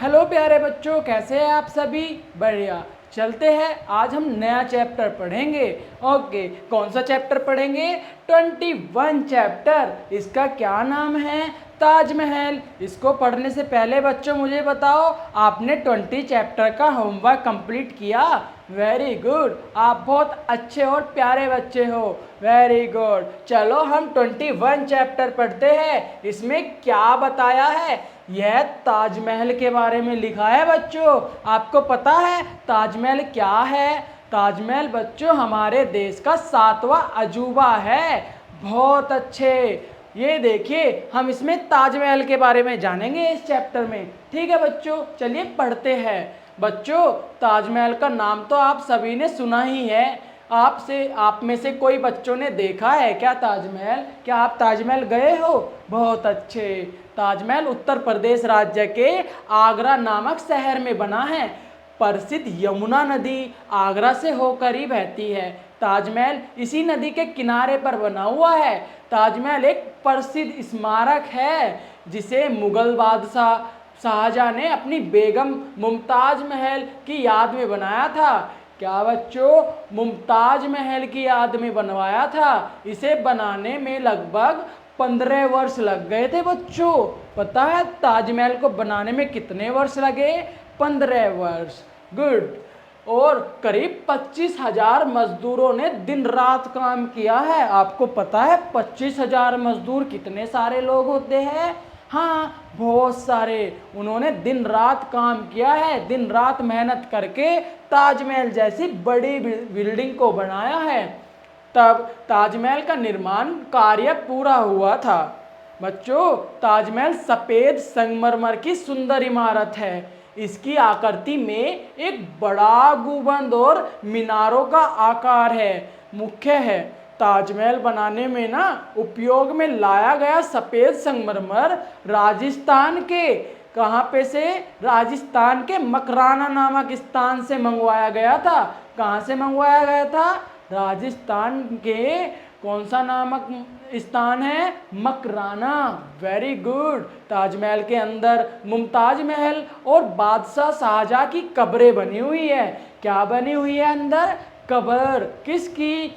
Hello प्यारे बच्चों, कैसे हैं आप सभी। बढ़िया। चलते हैं, आज हम नया चैप्टर पढ़ेंगे। ओके, कौन सा चैप्टर पढ़ेंगे? 21 चैप्टर। इसका क्या नाम है? ताजमहल। इसको पढ़ने से पहले बच्चों मुझे बताओ, आपने 20 चैप्टर का होमवर्क कंप्लीट किया? वेरी गुड, आप बहुत अच्छे और प्यारे बच्चे हो। Very good. चलो हम 21 चैप्टर पढ़ते हैं। इसमें क्या बताया है? यह ताजमहल के बारे में लिखा है बच्चों। आपको पता है ताजमहल क्या है? ताजमहल बच्चों हमारे देश का 7वां अजूबा है। बहुत अच्छे। ये देखिए, हम इसमें ताजमहल के बारे में जानेंगे इस चैप्टर में। ठीक है बच्चों, चलिए पढ़ते हैं। बच्चों, ताजमहल का नाम तो आप सभी ने सुना ही है। आप में से कोई बच्चों ने देखा है क्या ताजमहल? क्या आप ताजमहल गए हो? बहुत अच्छे। ताजमहल उत्तर प्रदेश राज्य के आगरा नामक शहर में बना है। प्रसिद्ध यमुना नदी आगरा से होकर ही बहती है। ताजमहल इसी नदी के किनारे पर बना हुआ है। ताजमहल एक प्रसिद्ध स्मारक है जिसे मुगल बादशाह शाहजहां ने अपनी बेगम मुमताज महल की याद में बनाया था। क्या बच्चों? मुमताज महल की याद में बनवाया था। इसे बनाने में लगभग 15 वर्ष लग गए थे बच्चों। पता है ताजमहल को बनाने में कितने वर्ष लगे? 15 वर्ष। गुड। और करीब 25,000 मजदूरों ने दिन रात काम किया है। आपको पता है 25,000 मजदूर कितने सारे लोग होते हैं? हाँ, बहुत सारे। उन्होंने दिन रात काम किया है, दिन रात मेहनत करके ताजमहल जैसी बड़ी बिल्डिंग को बनाया है। तब ताजमहल का निर्माण कार्य पूरा हुआ था। बच्चों, ताजमहल सफ़ेद संगमरमर की सुंदर इमारत है। इसकी आकृति में एक बड़ा गुंबद और मीनारों का आकार है। मुख्य है ताजमहल बनाने में ना उपयोग में लाया गया सफ़ेद संगमरमर राजस्थान के कहाँ पे से? राजस्थान के मकराना नामक स्थान से मंगवाया गया था। कहाँ से मंगवाया गया था? राजस्थान के कौन सा नामक स्थान है? मकराना। Very good. ताजमहल के अंदर मुमताज महल और बादशाह शाहजहां की कब्रें बनी हुई है। क्या बनी हुई है अंदर? कब्र। किसकी?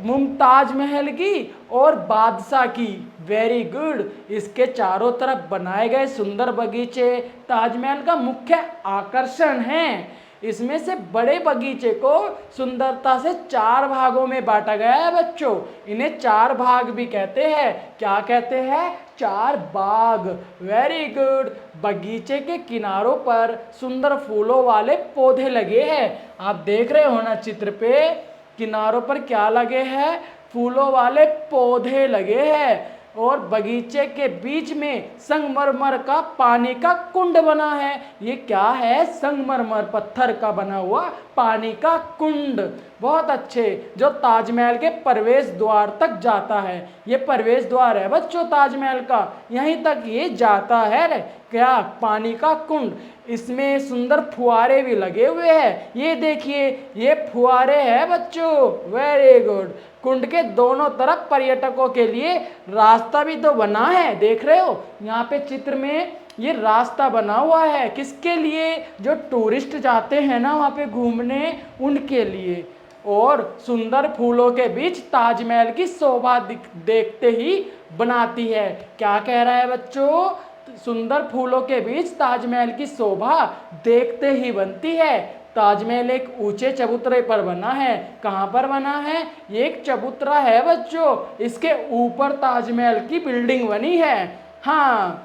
मुमताज महल की और बादशाह की। Very good. इसके चारों तरफ बनाए गए सुंदर बगीचे ताजमहल का मुख्य आकर्षण हैं। इसमें से बड़े बगीचे को सुंदरता से 4 भागों में बांटा गया है बच्चों। इन्हें 4 भाग भी कहते हैं। क्या कहते हैं? 4 बाग। Very good. बगीचे के किनारों पर सुंदर फूलों वाले पौधे लगे हैं। आप देख रहे हो ना चित्र पे, किनारों पर क्या लगे हैं? फूलों वाले पौधे लगे हैं। और बगीचे के बीच में संगमरमर का पानी का कुंड बना है। ये क्या है? संगमरमर पत्थर का बना हुआ पानी का कुंड। बहुत अच्छे। जो ताजमहल के प्रवेश द्वार तक जाता है। ये प्रवेश द्वार है बच्चों ताजमहल का, यहीं तक ये जाता है। क्या? पानी का कुंड। इसमें सुंदर फुहारे भी लगे हुए हैं। ये देखिए, ये फुहारे हैं बच्चों। Very good. कुंड के दोनों तरफ पर्यटकों के लिए रास्ता भी तो बना है। देख रहे हो यहाँ पे चित्र में, ये रास्ता बना हुआ है। किसके लिए? जो टूरिस्ट जाते हैं ना वहाँ पे घूमने, उनके लिए। और सुंदर फूलों के बीच ताजमहल की शोभा देखते ही बनाती है। क्या कह रहा है बच्चों? सुंदर फूलों के बीच ताजमहल की शोभा देखते ही बनती है। ताजमहल एक ऊंचे चबूतरे पर बना है। कहाँ पर बना है? ये एक चबूतरा है बच्चों। इसके ऊपर ताजमहल की बिल्डिंग बनी है। हाँ,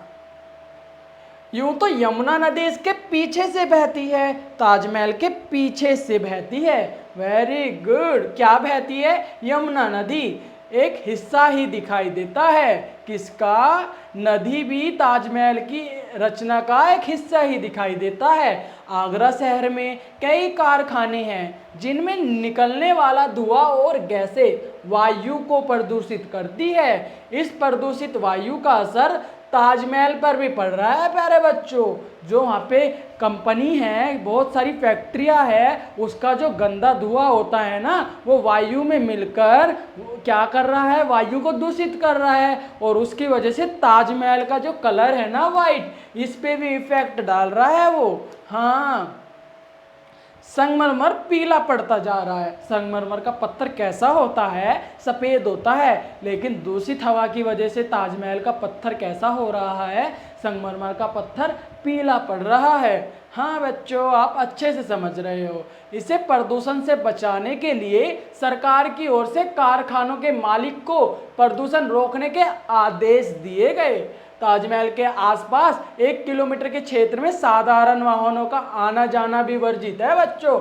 यूं तो यमुना नदी इसके पीछे से बहती है, ताजमहल के पीछे से बहती है। Very good. क्या बहती है? यमुना नदी। एक हिस्सा ही दिखाई देता है। किसका? नदी भी ताजमहल की रचना का एक हिस्सा ही दिखाई देता है। आगरा शहर में कई कारखाने हैं जिनमें निकलने वाला धुआं और गैसें वायु को प्रदूषित करती है। इस प्रदूषित वायु का असर ताजमहल पर भी पड़ रहा है प्यारे बच्चों। जो वहाँ पे कंपनी है, बहुत सारी फैक्ट्रियाँ है, उसका जो गंदा धुआं होता है ना, वो वायु में मिलकर क्या कर रहा है, वायु को दूषित कर रहा है। और उसकी वजह से ताजमहल का जो कलर है ना वाइट, इस पे भी इफेक्ट डाल रहा है वो। हाँ, संगमरमर पीला पड़ता जा रहा है। संगमरमर का पत्थर कैसा होता है, सफ़ेद होता है, लेकिन दूषित हवा की वजह से ताजमहल का पत्थर कैसा हो रहा है, संगमरमर का पत्थर पीला पड़ रहा है। हाँ बच्चों, आप अच्छे से समझ रहे हो। इसे प्रदूषण से बचाने के लिए सरकार की ओर से कारखानों के मालिक को प्रदूषण रोकने के आदेश दिए गए। ताजमहल के आसपास 1 किलोमीटर के क्षेत्र में साधारण वाहनों का आना जाना भी वर्जित है बच्चों।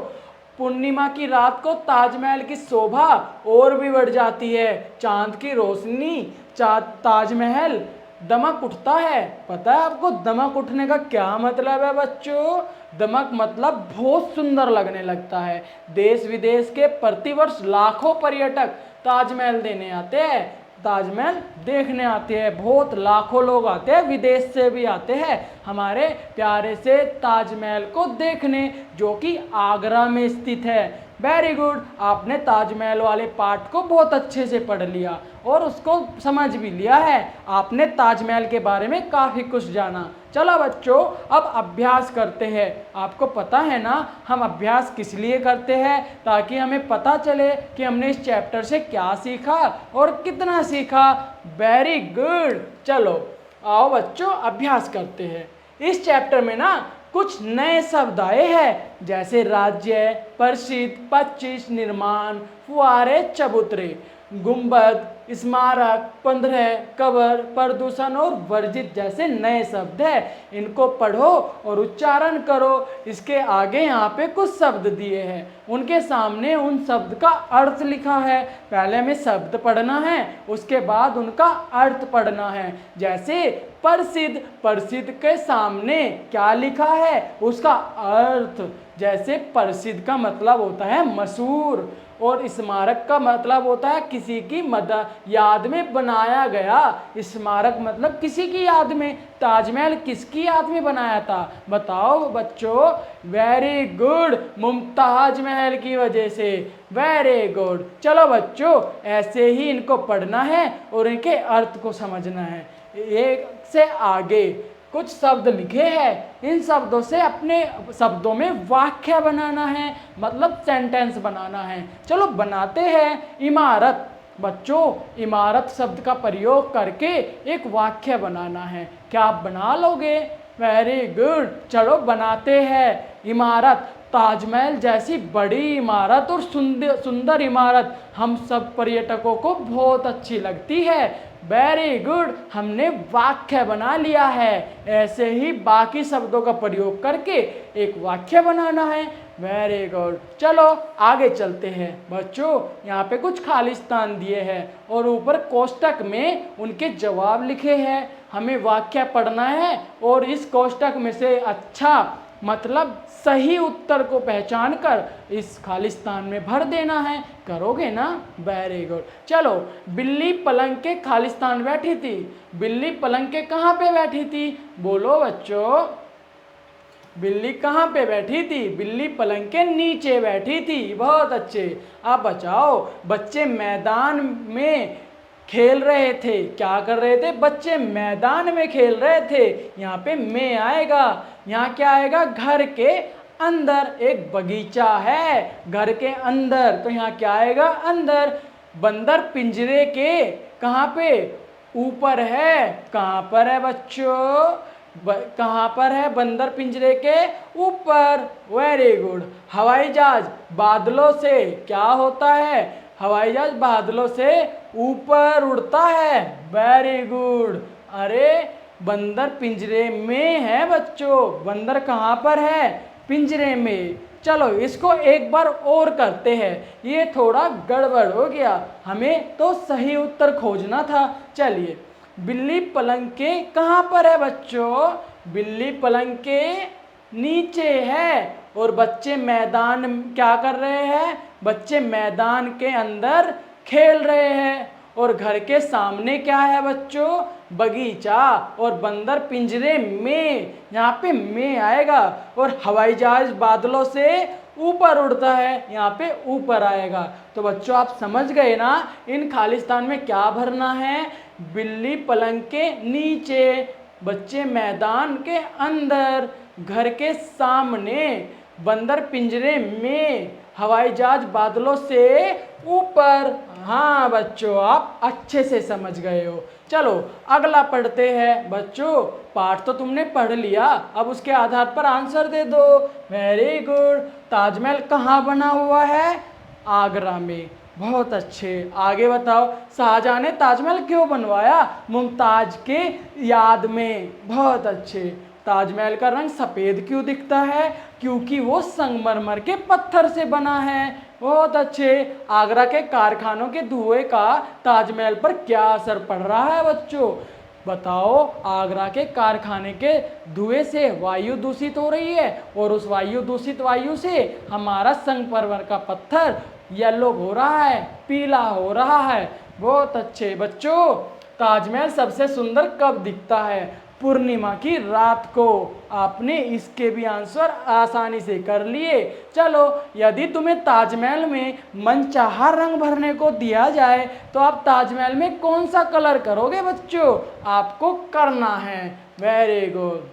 पूर्णिमा की रात को ताजमहल की शोभा और भी बढ़ जाती है। चांद की रोशनी ताजमहल दमक उठता है। पता है आपको दमक उठने का क्या मतलब है बच्चों? दमक मतलब बहुत सुंदर लगने लगता है। देश विदेश के प्रतिवर्ष लाखों पर्यटक ताजमहल देने आते हैं, ताजमहल देखने आते हैं। बहुत लाखों लोग आते हैं, विदेश से भी आते हैं हमारे प्यारे से ताजमहल को देखने, जो कि आगरा में स्थित है। वेरी गुड, आपने ताजमहल वाले पार्ट को बहुत अच्छे से पढ़ लिया और उसको समझ भी लिया है। आपने ताजमहल के बारे में काफ़ी कुछ जाना। चलो बच्चों, अब अभ्यास करते हैं। आपको पता है ना हम अभ्यास किस लिए करते हैं? ताकि हमें पता चले कि हमने इस चैप्टर से क्या सीखा और कितना सीखा। वेरी गुड, चलो आओ बच्चों अभ्यास करते हैं। इस चैप्टर में ना कुछ नए शब्द आए हैं, जैसे राज्य, प्रसिद्ध, 25, निर्माण, फुआरे, चबूतरे, गुंबद, स्मारक, 15, कब्र, प्रदूषण और वर्जित जैसे नए शब्द हैं। इनको पढ़ो और उच्चारण करो। इसके आगे यहाँ पे कुछ शब्द दिए हैं, उनके सामने उन शब्द का अर्थ लिखा है। पहले हमें शब्द पढ़ना है, उसके बाद उनका अर्थ पढ़ना है। जैसे प्रसिद्ध, प्रसिद्ध के सामने क्या लिखा है, उसका अर्थ। जैसे प्रसिद्ध का मतलब होता है मशहूर, और स्मारक का मतलब होता है किसी की याद में बनाया गया। स्मारक मतलब किसी की याद में। ताजमहल किसकी याद में बनाया था बताओ बच्चों? वेरी गुड, मुमताज महल की वजह से। वेरी गुड, चलो बच्चों ऐसे ही इनको पढ़ना है और इनके अर्थ को समझना है। एक से आगे कुछ शब्द लिखे हैं, इन शब्दों से अपने शब्दों में वाक्य बनाना है, मतलब सेंटेंस बनाना है। चलो बनाते हैं। इमारत, बच्चों इमारत शब्द का प्रयोग करके एक वाक्य बनाना है। क्या आप बना लोगे? वेरी गुड, चलो बनाते हैं। इमारत, ताजमहल जैसी बड़ी इमारत और सुंदर इमारत हम सब पर्यटकों को बहुत अच्छी लगती है। वेरी गुड, हमने वाक्य बना लिया है। ऐसे ही बाकी शब्दों का प्रयोग करके एक वाक्य बनाना है। वेरी गुड, चलो आगे चलते हैं। बच्चों यहाँ पे कुछ खाली स्थान दिए हैं और ऊपर कोष्टक में उनके जवाब लिखे हैं। हमें वाक्य पढ़ना है और इस कोष्टक में से अच्छा मतलब सही उत्तर को पहचान कर इस खालिस्तान में भर देना है। करोगे ना? वेरी गुड, चलो। बिल्ली पलंग के खालिस्तान बैठी थी। बिल्ली पलंग के कहाँ पे बैठी थी? बोलो बच्चों, बिल्ली कहाँ पे बैठी थी? बिल्ली पलंग के नीचे बैठी थी। बहुत अच्छे। अब बचाओ, बच्चे मैदान में खेल रहे थे। क्या कर रहे थे? बच्चे मैदान में खेल रहे थे। यहाँ पे में आएगा। यहाँ क्या आएगा? घर के अंदर एक बगीचा है, घर के अंदर, तो यहाँ क्या आएगा? अंदर। बंदर पिंजरे के कहाँ पे? ऊपर है। कहाँ पर है बच्चों? कहाँ पर है बंदर? पिंजरे के ऊपर। Very good. हवाई जहाज बादलों से क्या होता है? हवाई जहाज बादलों से ऊपर उड़ता है। Very good. अरे बंदर पिंजरे में है बच्चों। बंदर कहाँ पर है? पिंजरे में। चलो इसको एक बार और करते हैं, ये थोड़ा गड़बड़ हो गया, हमें तो सही उत्तर खोजना था। चलिए, बिल्ली पलंग के कहाँ पर है बच्चों? बिल्ली पलंग के नीचे है। और बच्चे मैदान क्या कर रहे हैं? बच्चे मैदान के अंदर खेल रहे हैं। और घर के सामने क्या है बच्चों? बगीचा। और बंदर पिंजरे में, यहाँ पे में आएगा। और हवाई जहाज बादलों से ऊपर उड़ता है, यहाँ पे ऊपर आएगा। तो बच्चों आप समझ गए ना, इन खालिस्तान में क्या भरना है? बिल्ली पलंग के नीचे, बच्चे मैदान के अंदर, घर के सामने, बंदर पिंजरे में, हवाई जहाज बादलों से ऊपर। हाँ बच्चों आप अच्छे से समझ गए हो। चलो अगला पढ़ते हैं। बच्चों पाठ तो तुमने पढ़ लिया, अब उसके आधार पर आंसर दे दो। Very good. ताजमहल कहाँ बना हुआ है? आगरा में। बहुत अच्छे। आगे बताओ, शाहजहां ने ताजमहल क्यों बनवाया? मुमताज के याद में। बहुत अच्छे। ताजमहल का रंग सफ़ेद क्यों दिखता है? क्योंकि वो संगमरमर के पत्थर से बना है। बहुत अच्छे। आगरा के कारखानों के धुएं का ताजमहल पर क्या असर पड़ रहा है बच्चों? बताओ। आगरा के कारखाने के धुएं से वायु दूषित हो रही है, और उस वायु दूषित वायु से हमारा संगमरमर का पत्थर येलो हो रहा है, पीला हो रहा है। बहुत अच्छे बच्चों। ताजमहल सबसे सुंदर कब दिखता है? पूर्णिमा की रात को। आपने इसके भी आंसर आसानी से कर लिए। चलो, यदि तुम्हें ताजमहल में मनचाहा रंग भरने को दिया जाए तो आप ताजमहल में कौन सा कलर करोगे बच्चों? आपको करना है। Very good.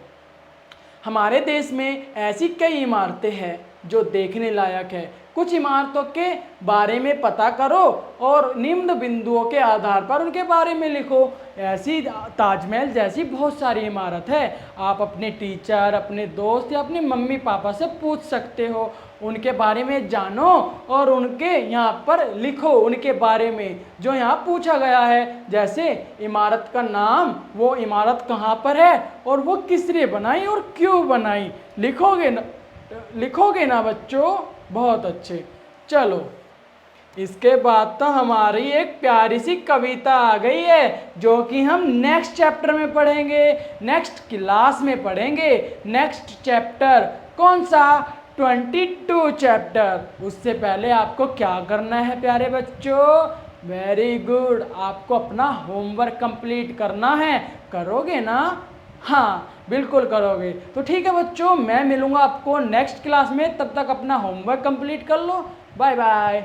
हमारे देश में ऐसी कई इमारतें हैं जो देखने लायक है। कुछ इमारतों के बारे में पता करो और निम्न बिंदुओं के आधार पर उनके बारे में लिखो। ऐसी ताजमहल जैसी बहुत सारी इमारत है। आप अपने टीचर, अपने दोस्त या अपने मम्मी पापा से पूछ सकते हो, उनके बारे में जानो और उनके यहाँ पर लिखो उनके बारे में जो यहाँ पूछा गया है। जैसे इमारत का नाम, वो इमारत कहाँ पर है और वो किसने बनाई और क्यों बनाई। लिखोगे ना बच्चों? बहुत अच्छे। चलो, इसके बाद तो हमारी एक प्यारी सी कविता आ गई है जो कि हम नेक्स्ट चैप्टर में पढ़ेंगे, नेक्स्ट क्लास में पढ़ेंगे। नेक्स्ट चैप्टर कौन सा? 22 चैप्टर। उससे पहले आपको क्या करना है प्यारे बच्चों? Very good. आपको अपना होमवर्क कंप्लीट करना है। करोगे ना? हाँ बिल्कुल करोगे। तो ठीक है बच्चों, मैं मिलूंगा आपको नेक्स्ट क्लास में। तब तक अपना होमवर्क कंप्लीट कर लो। Bye bye.